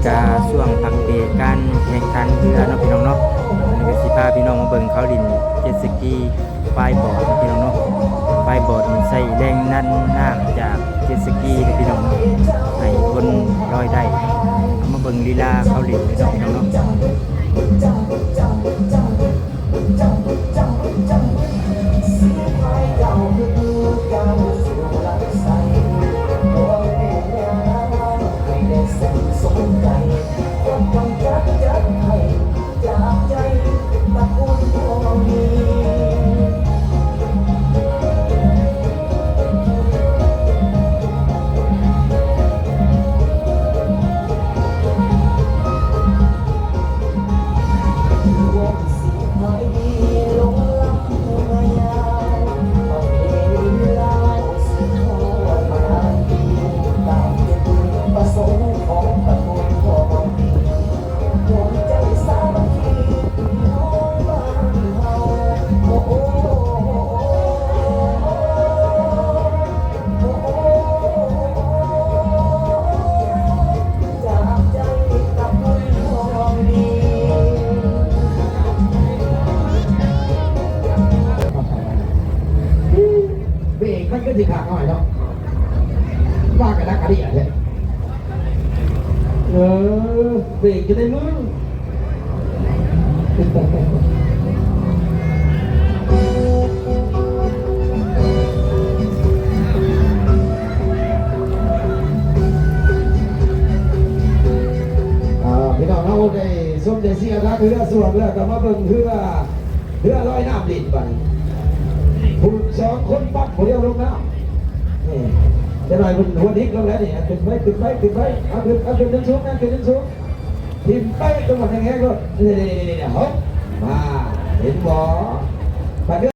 กาช่วงพักเบรกการแข่งขันเรือเนาะพี่น้องเนาะอันนี้ก็สิพาพี่น้องมาเบิ่งเขาดินเจ็ตสกีไฟบอร์ดพี่น้องเนาะไฟบอร์ดมันใส่แรงนั่นน้ำจากเจ็ตสกีพี่น้องเนาะให้คนลอยได้เอามาเบิ่งลีลาเขาดินเลยเนาะพี่น้องเนาะมันก็สิขาดหน่อยเนาะว่ากันนักกระดิ่งเนี่ยเบรกจะได้มึงพี่น้องเราได้ส้มเดซี่ครับเรือส่วนเรือกับมาเบิ่งเรือลอยน้ำดินไปผู้สองคนปั๊บผู้เดียวลงน้ำนี่จะหน่อยมันหัวดิ้งลงแล้วนี่ขึ้นไปเอาขึ้นจนสูงนะขึ้นจนสูงทิ่มไปจังหวะแห้งๆก็นี่ฮะมาเห็นบ่